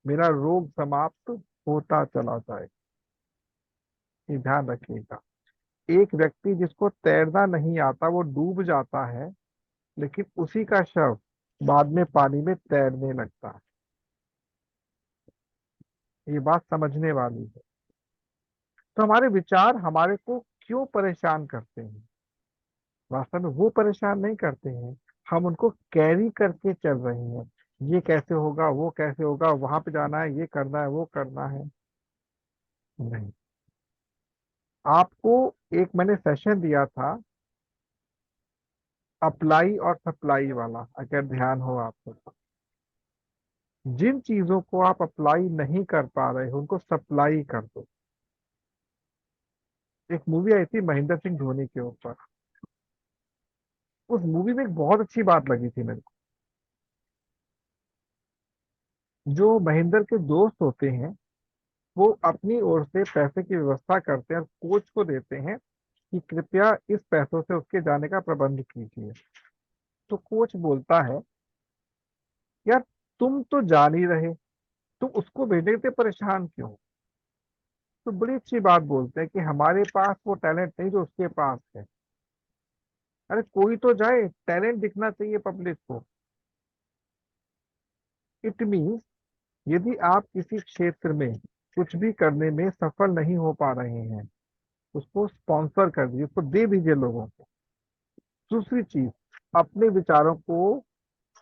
मेरा रोग समाप्त होता चला जाए। ये ध्यान रखिएगा। एक व्यक्ति जिसको तैरना नहीं आता वो डूब जाता है, लेकिन उसी का शव बाद में पानी में तैरने लगता है। ये बात समझने वाली है। तो हमारे विचार हमारे को क्यों परेशान करते हैं? वास्तव में वो परेशान नहीं करते हैं, हम उनको कैरी करके चल रहे हैं। ये कैसे होगा, वो कैसे होगा, वहां पे जाना है, ये करना है, वो करना है। नहीं, आपको एक मैंने सेशन दिया था अप्लाई और सप्लाई वाला, अगर ध्यान हो आपको तो। जिन चीजों को आप अप्लाई नहीं कर पा रहे हो उनको सप्लाई कर दो। एक मूवी आई थी महेंद्र सिंह धोनी के ऊपर। उस मूवी में एक बहुत अच्छी बात लगी थी मेरे को। जो महेंद्र के दोस्त होते हैं वो अपनी ओर से पैसे की व्यवस्था करते हैं और कोच को देते हैं कि कृपया इस पैसों से उसके जाने का प्रबंध कीजिए। तो कोच बोलता है, यार तुम तो जान ही रहे, तुम उसको भेजने के लिए परेशान क्यों? तो बड़ी अच्छी बात बोलते हैं कि हमारे पास वो टैलेंट नहीं जो उसके पास है। अरे कोई तो जाए, टैलेंट दिखना चाहिए पब्लिक को। इट मीन्स यदि आप किसी क्षेत्र में कुछ भी करने में सफल नहीं हो पा रहे हैं, उसको स्पॉन्सर कर दीजिए, उसको दे दीजिए लोगों को। दूसरी चीज, अपने विचारों को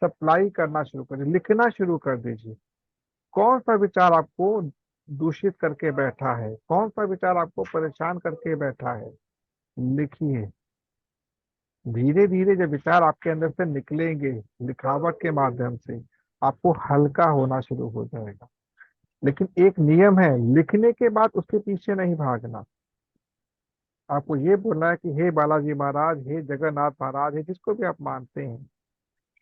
सप्लाई करना शुरू करिए, लिखना शुरू कर दीजिए। कौन सा विचार आपको दूषित करके बैठा है, कौन सा विचार आपको परेशान करके बैठा है, लिखिए। धीरे धीरे जब विचार आपके अंदर से निकलेंगे लिखावट के माध्यम से, आपको हल्का होना शुरू हो जाएगा। लेकिन एक नियम है, लिखने के बाद उसके पीछे नहीं भागना। आपको ये बोलना है कि हे बालाजी महाराज, हे जगन्नाथ महाराज, हे जिसको भी आप मानते हैं,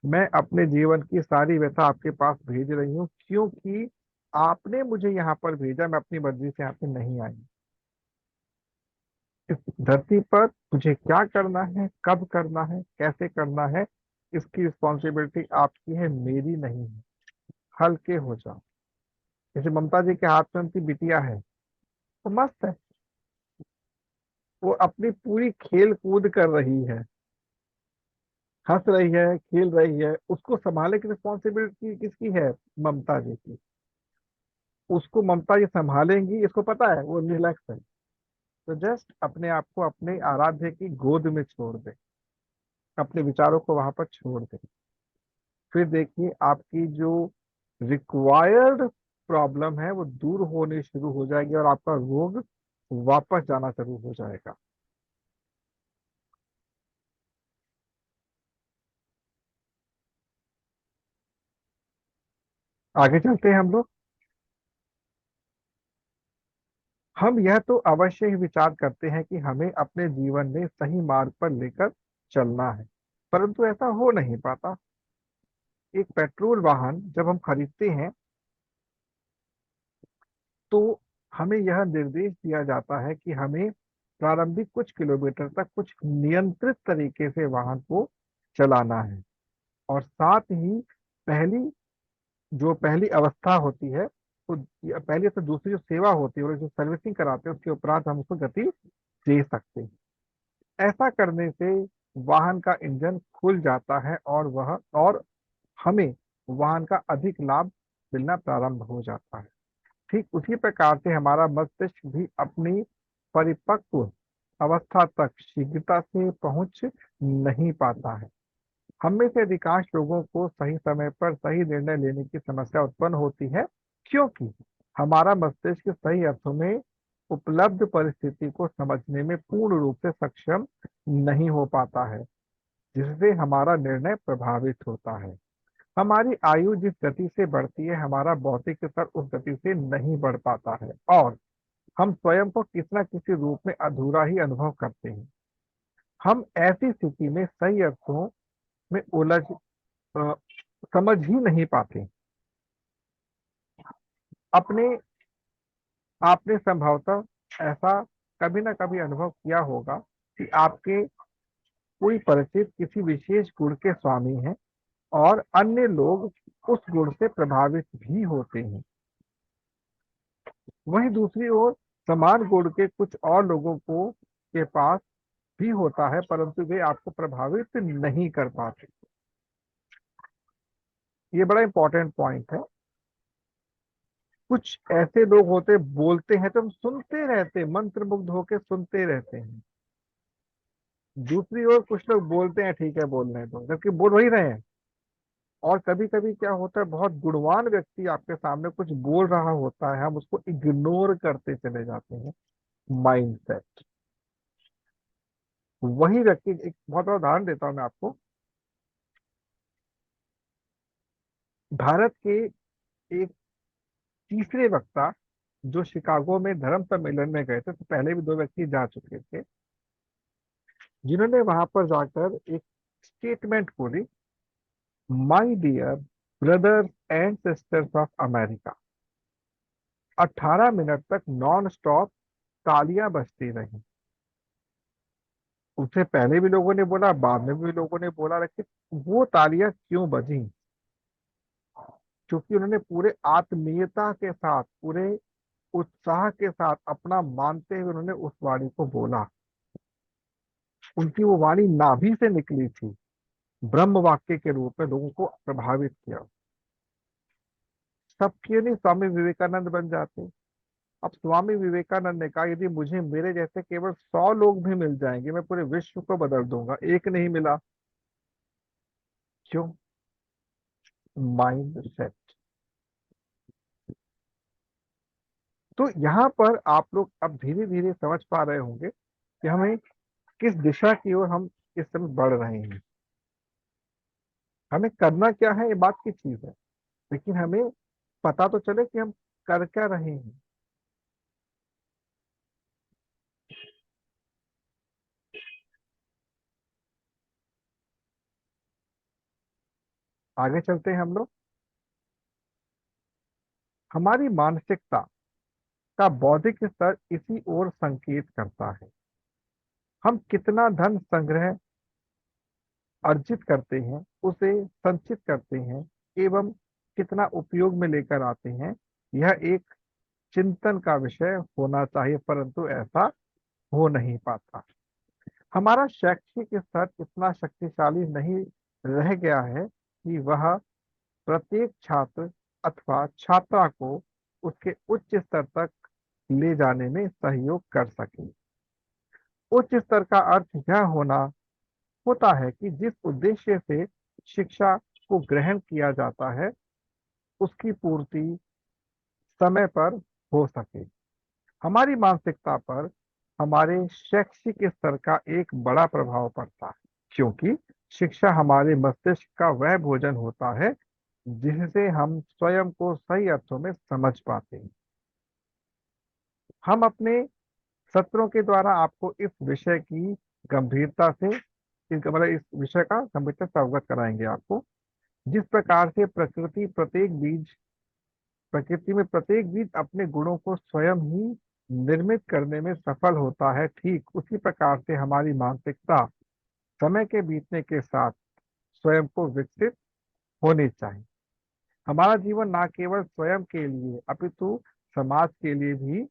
मैं अपने जीवन की सारी व्यथा आपके पास भेज रही हूँ, क्योंकि आपने मुझे यहाँ पर भेजा, मैं अपनी मर्जी से यहाँ पे नहीं आई। इस धरती पर मुझे क्या करना है, कब करना है, कैसे करना है, इसकी रिस्पॉन्सिबिलिटी आपकी है, मेरी नहीं है। हल्के हो जाओ। जैसे ममता जी के हाथ में उनकी बिटिया है, तो मस्त है, वो अपनी पूरी खेल कूद कर रही है, हंस रही है, खेल रही है। उसको संभालने की रिस्पॉन्सिबिलिटी किसकी है? ममता जी की। उसको ममता जी संभालेंगी, इसको पता है, वो रिलैक्स है। तो जस्ट अपने आप को अपने आराध्य की गोद में छोड़ दे, अपने विचारों को वहां पर छोड़ दे। फिर देखिए आपकी जो रिक्वायर्ड प्रॉब्लम है वो दूर होने शुरू हो जाएगी और आपका रोग वापस जाना शुरू हो जाएगा। आगे चलते हैं हम लोग। हम यह तो अवश्य ही विचार करते हैं कि हमें अपने जीवन में सही मार्ग पर लेकर चलना है, परंतु ऐसा हो नहीं पाता। एक पेट्रोल वाहन जब हम खरीदते हैं तो हमें यह निर्देश दिया जाता है कि हमें प्रारंभिक कुछ किलोमीटर तक कुछ नियंत्रित तरीके से वाहन को चलाना है। और साथ ही पहली जो पहली अवस्था होती है, तो पहली से दूसरी जो सेवा होती है और जो सर्विसिंग कराते हैं, उसके उपरांत हम उसको गति दे सकते हैं। ऐसा करने से वाहन का इंजन खुल जाता है और हमें वाहन का अधिक लाभ मिलना प्रारंभ हो जाता है। ठीक उसी प्रकार से हमारा मस्तिष्क भी अपनी परिपक्व अवस्था तक शीघ्रता से पहुंच नहीं पाता है। हम में से अधिकांश लोगों को सही समय पर सही निर्णय लेने की समस्या उत्पन्न होती है, क्योंकि हमारा मस्तिष्क सही अर्थों में उपलब्ध परिस्थिति को समझने में पूर्ण रूप से सक्षम नहीं हो पाता है, जिससे हमारा निर्णय प्रभावित होता है। हमारी आयु जिस गति से बढ़ती है, हमारा बौद्धिक स्तर उस गति से नहीं बढ़ पाता है और हम स्वयं को किसी न किसी रूप में अधूरा ही अनुभव करते हैं। हम ऐसी स्थिति में सही अर्थों में अ, समझ ही नहीं पाते। अपने आपने संभवतः ऐसा कभी ना कभी अनुभव किया होगा कि आपके कोई परिचित किसी विशेष गुण के स्वामी हैं और अन्य लोग उस गुण से प्रभावित भी होते हैं। वहीं दूसरी ओर समान गुण के कुछ और लोगों को के पास भी होता है, परंतु वे आपको प्रभावित नहीं कर पाते। ये बड़ा इंपॉर्टेंट पॉइंट है। कुछ ऐसे लोग होते, बोलते हैं तो हम सुनते रहते, मंत्रमुग्ध होकर सुनते रहते हैं। दूसरी ओर कुछ लोग बोलते हैं ठीक है बोलने दो, जबकि बोल वही रहे हैं। और कभी कभी क्या होता है, बहुत गुणवान व्यक्ति आपके सामने कुछ बोल रहा होता है, हम उसको इग्नोर करते चले जाते हैं। माइंडसेट। वही व्यक्ति, एक बहुत बड़ा उदाहरण देता हूं मैं आपको। भारत के एक तीसरे वक्ता जो शिकागो में धर्म सम्मेलन में गए थे, तो पहले भी दो व्यक्ति जा चुके थे, जिन्होंने वहां पर जाकर एक स्टेटमेंट बोली, my dear brothers and sisters of America. 18 minute तक नॉन स्टॉप तालियां बजती रही। उससे पहले भी लोगों ने बोला, बाद में भी लोगों ने बोला, लेकिन वो तालियां क्यों बजी? क्योंकि उन्होंने पूरे आत्मीयता के साथ, पूरे उत्साह के साथ अपना मानते हुए उन्होंने उस वाणी को बोला। उनकी वो वाणी नाभि से निकली थी, ब्रह्म वाक्य के रूप में लोगों को प्रभावित किया। सब क्यों नहीं स्वामी विवेकानंद बन जाते? अब स्वामी विवेकानंद ने कहा, यदि मुझे मेरे जैसे केवल 100 लोग भी मिल जाएंगे, मैं पूरे विश्व को बदल दूंगा। एक नहीं मिला, क्यों? Mind set. तो यहाँ पर आप लोग अब धीरे धीरे समझ पा रहे होंगे कि हमें किस दिशा की ओर हम इस समय बढ़ रहे हैं। हमें करना क्या है ये बात की चीज है, लेकिन हमें पता तो चले कि हम कर क्या रहे हैं। आगे चलते हैं हम लोग। हमारी मानसिकता का बौद्धिक स्तर इसी ओर संकेत करता है। हम कितना धन संग्रह अर्जित करते हैं, उसे संचित करते हैं एवं कितना उपयोग में लेकर आते हैं, यह एक चिंतन का विषय होना चाहिए, परंतु ऐसा हो नहीं पाता। हमारा शैक्षिक स्तर इतना शक्तिशाली नहीं रह गया है कि वह प्रत्येक छात्र अथवा छात्रा को उसके उच्च स्तर तक ले जाने में सहयोग कर सके। उच्च स्तर का अर्थ यह होता है कि जिस उद्देश्य से शिक्षा को ग्रहण किया जाता है, उसकी पूर्ति समय पर हो सके। हमारी मानसिकता पर हमारे शैक्षिक स्तर का एक बड़ा प्रभाव पड़ता है, क्योंकि शिक्षा हमारे मस्तिष्क का वह भोजन होता है जिससे हम स्वयं को सही अर्थों में समझ पाते हैं। हम अपने सत्रों के द्वारा आपको इस विषय की गंभीरता से, इस विषय का गंभीरता से अवगत कराएंगे आपको। जिस प्रकार से प्रकृति में प्रत्येक बीज अपने गुणों को स्वयं ही निर्मित करने में सफल होता है, ठीक उसी प्रकार से हमारी मानसिकता समय के बीतने के साथ स्वयं को विकसित होनी चाहिए। हमारा जीवन ना केवल स्वयं के लिए अपितु समाज के लिए भी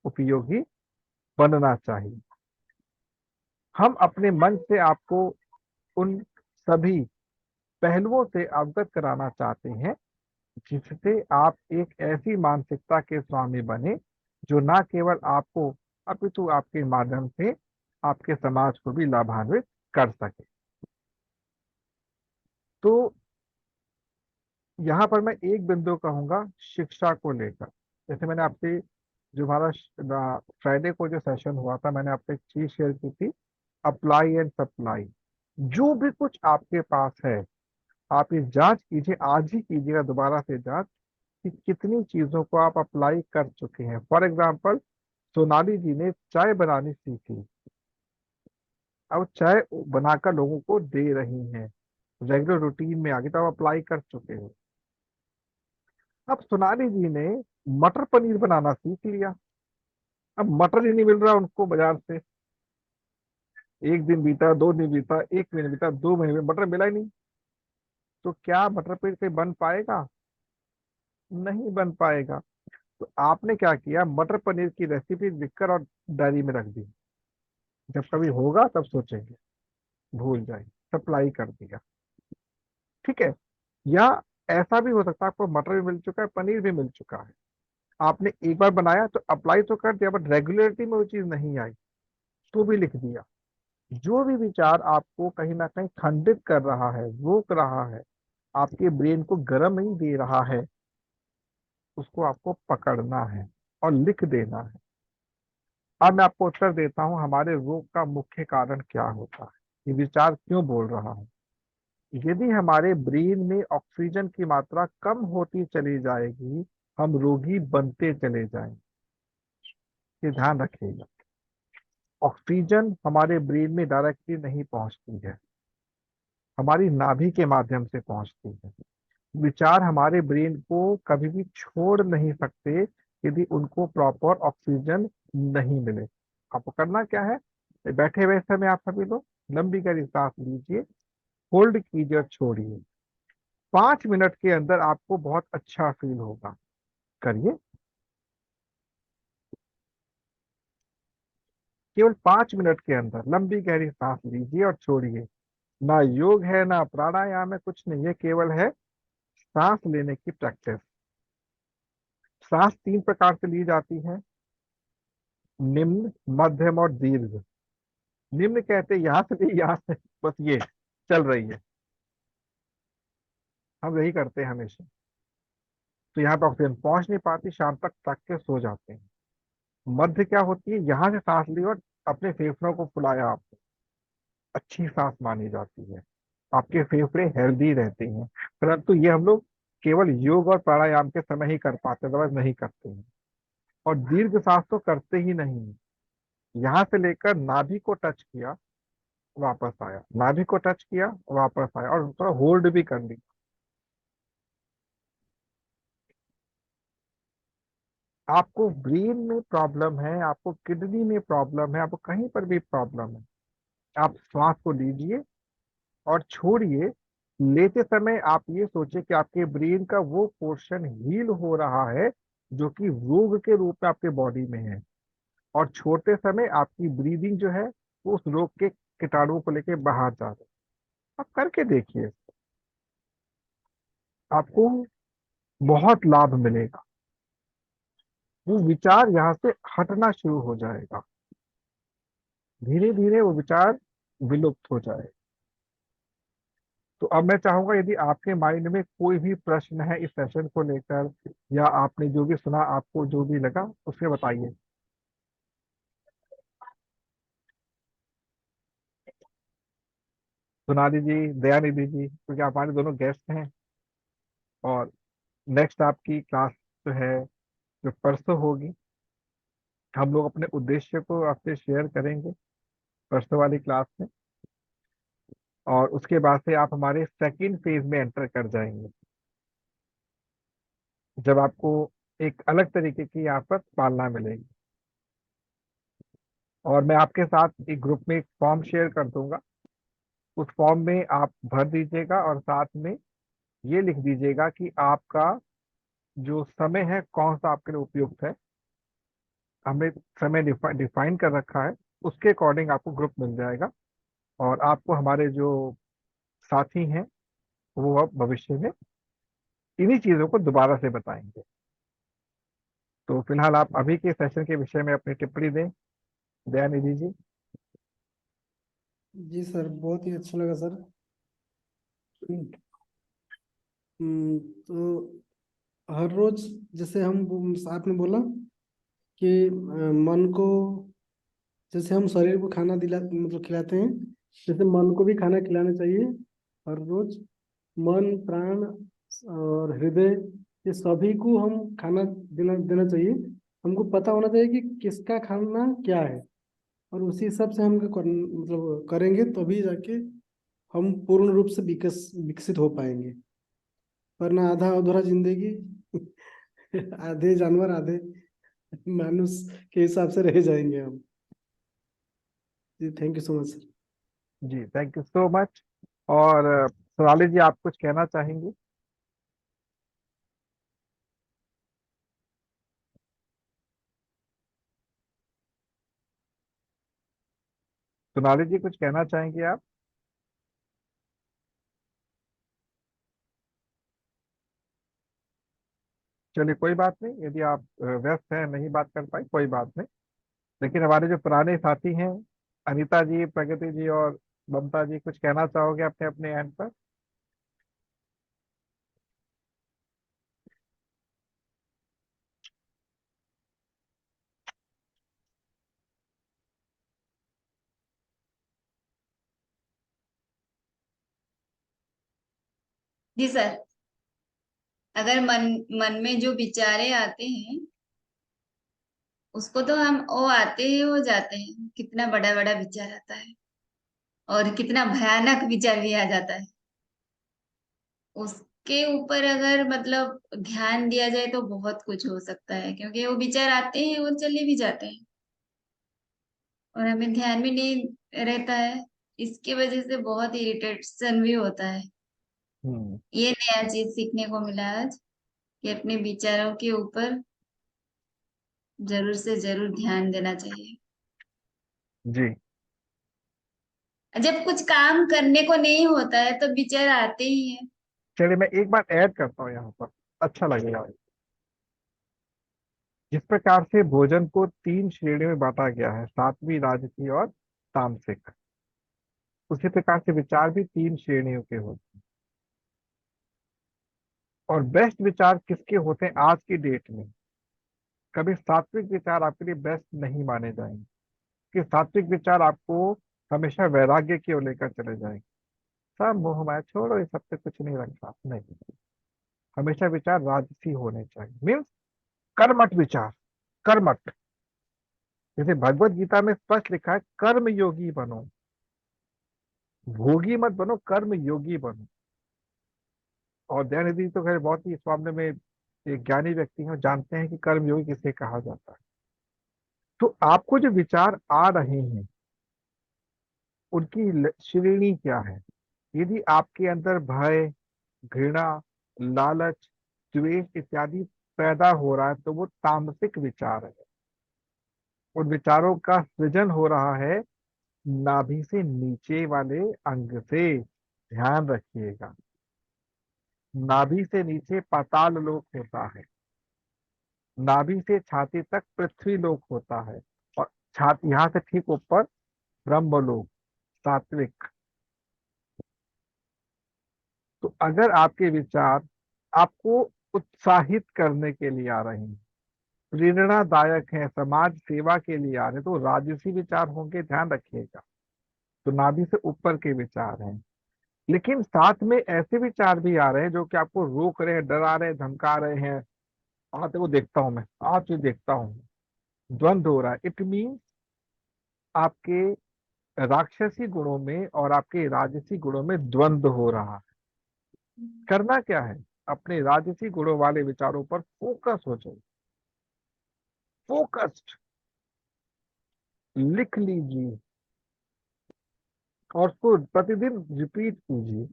उपयोगी बनना चाहिए। हम अपने मन से आपको उन सभी पहलुओं से अवगत कराना चाहते हैं जिससे आप एक ऐसी मानसिकता के स्वामी बने जो ना केवल आपको अपितु आपके माध्यम से आपके समाज को भी लाभान्वित कर सके। तो यहाँ पर मैं एक बिंदु कहूंगा शिक्षा को लेकर। जैसे मैंने आपसे, जो हमारा फ्राइडे को जो सेशन हुआ था, मैंने आपसे एक चीज शेयर की थी, अप्लाई एंड सप्लाई। जो भी कुछ आपके पास है, आप ये जांच कीजिए, आज ही कीजिएगा दोबारा से जांच कि कितनी चीजों को आप अप्लाई कर चुके हैं। फॉर एग्जाम्पल, सोनाली जी ने चाय बनानी सीखी, अब चाय बनाकर लोगों को दे रही हैं, रेगुलर रूटीन में आगे, तो आप अप्लाई कर चुके हैं। अब सोनाली जी ने मटर पनीर बनाना सीख लिया, अब मटर ही नहीं मिल रहा उनको बाजार से। एक दिन बीता, 2 दिन बीता, 1 महीने बीता, 2 महीने में मटर मिला ही नहीं। तो क्या मटर पनीर कहीं बन पाएगा? नहीं बन पाएगा। तो आपने क्या किया, मटर पनीर की रेसिपी लिखकर और डायरी में रख दी, जब कभी होगा तब सोचेंगे, भूल जाए, सप्लाई कर दिया। ठीक है। या ऐसा भी हो सकता है आपको मटर भी मिल चुका है, पनीर भी मिल चुका है, आपने एक बार बनाया तो अप्लाई तो कर दिया, बट रेगुलरिटी में वो चीज नहीं आई, तो भी लिख दिया। जो भी विचार आपको कहीं ना कहीं खंडित कर रहा है, रोक रहा है, आपके ब्रेन को गर्म नहीं दे रहा है, उसको आपको पकड़ना है और लिख देना है। अब मैं आपको उत्तर देता हूं, हमारे रोग का मुख्य कारण क्या होता है, ये विचार क्यों बोल रहा है। यदि हमारे ब्रेन में ऑक्सीजन की मात्रा कम होती चली जाएगी, हम रोगी बनते चले जाएंगे। ये ध्यान रखिएगा, ऑक्सीजन हमारे ब्रेन में डायरेक्टली नहीं पहुंचती है, हमारी नाभि के माध्यम से पहुंचती है। विचार हमारे ब्रेन को कभी भी छोड़ नहीं सकते यदि उनको प्रॉपर ऑक्सीजन नहीं मिले। आपको करना क्या है, बैठे हुए समय आप सभी लोग लंबी गहरी सांस लीजिए, होल्ड कीजिए और छोड़िए। 5 मिनट के अंदर आपको बहुत अच्छा फील होगा। करिए, केवल 5 मिनट के अंदर लंबी गहरी सांस लीजिए और छोड़िए। ना योग है ना प्राणायाम है, कुछ नहीं, ये केवल है सांस लेने की प्रैक्टिस। सांस 3 प्रकार से ली जाती है, निम्न, मध्यम और दीर्घ। निम्न कहते हैं यहाँ से ली, यहाँ से बस ये चल रही है, हम यही करते हैं हमेशा। तो यहाँ पे ऑक्सीजन पहुंच नहीं पाती, शाम तक थक के सो जाते हैं। मध्य क्या होती है, यहाँ से सांस ली और अपने फेफड़ों को फुलाया, आपने अच्छी सांस मानी जाती है, आपके फेफड़े हेल्दी रहते हैं। परंतु ये हम लोग केवल योग और प्राणायाम के समय ही कर पाते हैं, अदरवाइज नहीं करते हैं। और दीर्घ सांस तो करते ही नहीं हैं। यहाँ से लेकर नाभि को टच किया, वापस आया, नाभि को टच किया, वापस आया, और थोड़ा होल्ड भी कर ली। आपको ब्रेन में प्रॉब्लम है, आपको किडनी में प्रॉब्लम है, आपको कहीं पर भी प्रॉब्लम है, आप श्वास को लीजिए और छोड़िए। लेते समय आप ये सोचिए कि आपके ब्रेन का वो पोर्शन हील हो रहा है जो कि रोग के रूप में आपके बॉडी में है, और छोड़ते समय आपकी ब्रीदिंग जो है वो उस रोग के कीटाणुओं को लेके बाहर जा रहे हैं। आप करके देखिए, आपको बहुत लाभ मिलेगा, वो विचार यहाँ से हटना शुरू हो जाएगा, धीरे धीरे वो विचार विलुप्त हो जाए। तो अब मैं चाहूंगा, यदि आपके माइंड में कोई भी प्रश्न है इस सेशन को लेकर, या आपने जो भी सुना आपको जो भी लगा, उसे बताइए। सोनाली जी, दयानिधि जी, क्योंकि आप हमारे दोनों गेस्ट हैं, और नेक्स्ट आपकी क्लास जो है, जो परसों होगी, हम लोग अपने उद्देश्य को आपसे शेयर करेंगे परसों वाली क्लास में, और उसके बाद से आप हमारे सेकंड फेज में एंटर कर जाएंगे, जब आपको एक अलग तरीके की यहाँ पर पालना मिलेगी। और मैं आपके साथ एक ग्रुप में एक फॉर्म शेयर कर दूंगा, उस फॉर्म में आप भर दीजिएगा और साथ में ये लिख दीजिएगा कि आपका जो समय है कौन सा आपके लिए उपयुक्त है। हमने समय डिफाइन कर रखा है, उसके अकॉर्डिंग आपको ग्रुप मिल जाएगा, और आपको हमारे जो साथी हैं वो अब भविष्य में इन्हीं चीजों को दोबारा से बताएंगे। तो फिलहाल आप अभी के सेशन के विषय में अपनी टिप्पणी दें, दयानिधि जी। जी सर, बहुत ही अच्छा लगा सर। तो हर रोज, जैसे आपने बोला कि मन को, जैसे हम शरीर को खाना मतलब खिलाते हैं, जैसे मन को भी खाना खिलाना चाहिए हर रोज। मन, प्राण और हृदय, ये सभी को हम खाना देना देना चाहिए। हमको पता होना चाहिए कि किसका खाना क्या है, और उसी हिसाब से हम मतलब करेंगे, तभी जाके हम पूर्ण रूप से विकसित हो पाएंगे। वरना आधा अधूरा जिंदगी आधे जानवर आधे मानुष के हिसाब से रह जाएंगे हम। जी, thank you so much sir. जी, थैंक यू सो मच। और सोनाली जी, आप कुछ कहना चाहेंगे? सोनाली जी कुछ कहना चाहेंगे आप? चलिए कोई बात नहीं, यदि आप व्यस्त हैं नहीं बात कर पाए कोई बात नहीं। लेकिन हमारे जो पुराने साथी हैं, अनीता जी, प्रगति जी और ममता जी, कुछ कहना चाहोगे अपने अपने एंड पर? जी सर, अगर मन मन में जो विचारे आते हैं उसको तो हम वो आते ही हो जाते हैं, कितना बड़ा बड़ा विचार आता है और कितना भयानक विचार भी आ जाता है। उसके ऊपर अगर मतलब ध्यान दिया जाए तो बहुत कुछ हो सकता है, क्योंकि वो विचार आते हैं और चले भी जाते हैं और हमें ध्यान भी नहीं रहता है। इसकी वजह से बहुत इरिटेशन भी होता है। हम्म। ये नया चीज सीखने को मिला आज कि अपने विचारों के ऊपर जरूर से जरूर ध्यान देना चाहिए। जी। जब कुछ काम करने को नहीं होता है तो विचार आते ही हैं। चलिए मैं एक बात ऐड करता हूँ यहाँ पर, अच्छा लगेगा। जिस प्रकार से भोजन को 3 श्रेणियों में बांटा गया है, सात्विक, राजसी और तामसिक, उसी प्रकार से विचार भी 3 श्रेणियों के होते हैं। और बेस्ट विचार किसके होते हैं आज की डेट में? कभी सात्विक विचार आपके लिए बेस्ट नहीं माने जाएंगे, कि सात्विक विचार आपको हमेशा वैराग्य की ओर लेकर चले जाएंगे। सब मोह माया छोड़ो, ये सब पे कुछ नहीं रखा, नहीं। हमेशा विचार राजसी होने चाहिए, मीन्स कर्मठ विचार। कर्मठ, जैसे भगवत गीता में स्पष्ट लिखा है, कर्म योगी बनो, भोगी मत बनो, कर्म योगी बनो। और दयानिधि तो खैर बहुत ही इस मामले में एक ज्ञानी व्यक्ति हैं, जानते हैं कि कर्म योगी किसे कहा जाता है। तो आपको जो विचार आ रहे हैं उनकी श्रेणी क्या है? यदि आपके अंदर भय, घृणा, लालच, द्वेष इत्यादि पैदा हो रहा है तो वो तामसिक विचार है। उन विचारों का सृजन हो रहा है नाभि से नीचे वाले अंग से, ध्यान रखिएगा। नाभि से नीचे पाताल लोक होता है, नाभि से छाती तक पृथ्वी लोक होता है, और छाती यहाँ से ठीक ऊपर ब्रह्मलोक, सात्विक। तो अगर आपके विचार आपको उत्साहित करने के लिए आ रहे हैं, प्रेरणादायक हैं, समाज सेवा के लिए आ रहे हैं, तो राजसी विचार होंगे, ध्यान रखिएगा। तो नाभि से ऊपर के विचार हैं। लेकिन साथ में ऐसे विचार भी आ रहे हैं जो कि आपको रोक रहे हैं, डरा रहे हैं, धमका रहे हैं। आते को देखता हूं मैं, आज भी देखता हूं, द्वंद्व हो रहा है। इट मीन आपके राक्षसी गुणों में और आपके राजसी गुणों में द्वंद्व हो रहा है। करना क्या है? अपने राजसी गुणों वाले विचारों पर फोकस हो जाए, फोकस्ड, लिख लीजिए और उसको प्रतिदिन रिपीट कीजिए।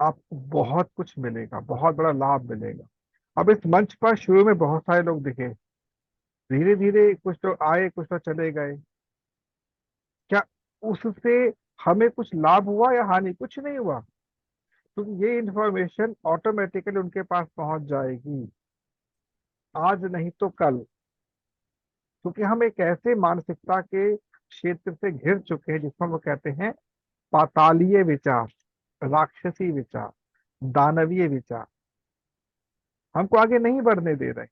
आपको बहुत कुछ मिलेगा, बहुत बड़ा लाभ मिलेगा। अब इस मंच पर शुरू में बहुत सारे लोग दिखे, धीरे धीरे कुछ तो आए, कुछ तो चले गए। क्या उससे हमें कुछ लाभ हुआ या हानि? कुछ नहीं हुआ, क्योंकि ये इंफॉर्मेशन ऑटोमेटिकली उनके पास पहुंच जाएगी, आज नहीं तो कल। क्योंकि हम एक ऐसे मानसिकता के क्षेत्र से घिर चुके हैं जिसको हम लोग कहते हैं पातालीय विचार, राक्षसी विचार, दानवीय विचार, हमको आगे नहीं बढ़ने दे रहे।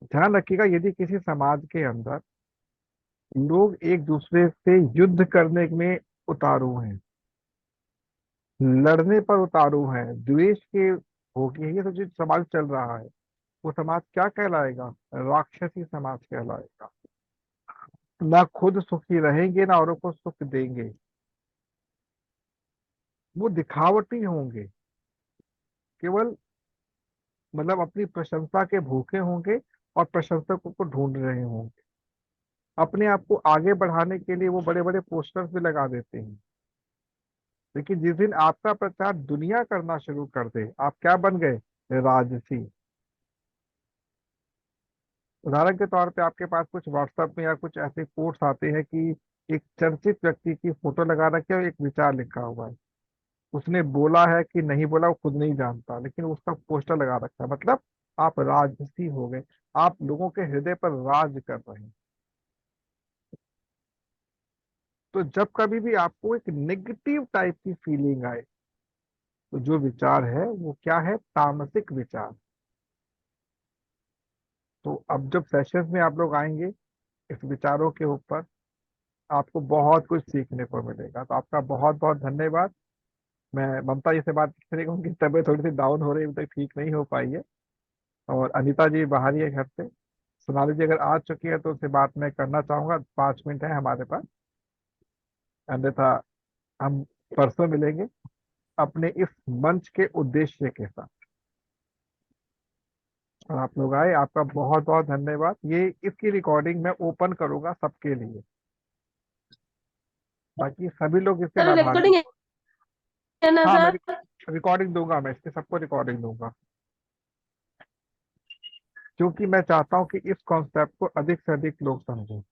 ध्यान रखिएगा, यदि किसी समाज के अंदर लोग एक दूसरे से युद्ध करने में उतारू हैं, लड़ने पर उतारू हैं, द्वेष के हो गए, ये सब जो समाज चल रहा है, वो समाज क्या कहलाएगा? राक्षसी समाज कहलाएगा। ना खुद सुखी रहेंगे ना औरों को सुख देंगे, वो दिखावटी होंगे, केवल मतलब अपनी प्रशंसा के भूखे होंगे और प्रशंसकों को ढूंढ रहे होंगे। अपने आप को आगे बढ़ाने के लिए वो बड़े बड़े पोस्टर्स भी लगा देते हैं। लेकिन जिस दिन आपका प्रचार दुनिया करना शुरू कर दे, आप क्या बन गए? राजसी। उदाहरण के तौर पे आपके पास कुछ व्हाट्सएप में या कुछ ऐसे कोट्स आते हैं कि एक चर्चित व्यक्ति की फोटो लगा रखी है और एक विचार लिखा हुआ है। उसने बोला है कि नहीं बोला वो खुद नहीं जानता, लेकिन उसका पोस्टर लगा रखा है, मतलब आप राजसी हो गए, आप लोगों के हृदय पर राज कर रहे हैं। तो जब कभी भी आपको एक नेगेटिव टाइप की फीलिंग आए, तो जो विचार है वो क्या है? तामसिक विचार। तो अब जब सेशंस में आप लोग आएंगे इस विचारों के ऊपर, आपको बहुत कुछ सीखने को मिलेगा। तो आपका बहुत बहुत धन्यवाद। मैं ममता जी से बात करने की, उनकी तबीयत थोड़ी सी डाउन हो रही है, अभी तक ठीक नहीं हो पाई है। और अनीता जी बाहर ही है घर से। सोनाली जी अगर आ चुकी है तो उससे बात मैं करना चाहूंगा, 5 मिनट है हमारे पास, अन्यथा हम परसों मिलेंगे अपने इस मंच के उद्देश्य के साथ। और आप लोग आए, आपका बहुत बहुत धन्यवाद। ये इसकी रिकॉर्डिंग मैं ओपन करूंगा सबके लिए, ताकि सभी लोग इसके सर लाभान्वित। रिकॉर्डिंग है ना हाँ, मैं सर? रिकॉर्डिंग दूंगा, मैं इसके सबको रिकॉर्डिंग दूंगा, क्योंकि मैं चाहता हूँ कि इस कॉन्सेप्ट को अधिक से अधिक लोग समझें।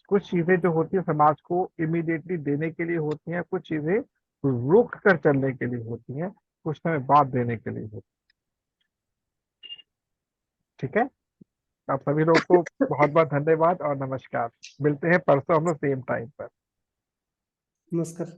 कुछ चीजें जो होती है समाज को इमीडिएटली देने के लिए होती हैं, कुछ चीजें रुक कर चलने के लिए होती हैं, कुछ समय बाद देने के लिए होती है। ठीक है, आप सभी लोग को बहुत बहुत धन्यवाद और नमस्कार। मिलते हैं परसों हम लोग सेम टाइम पर। नमस्कार।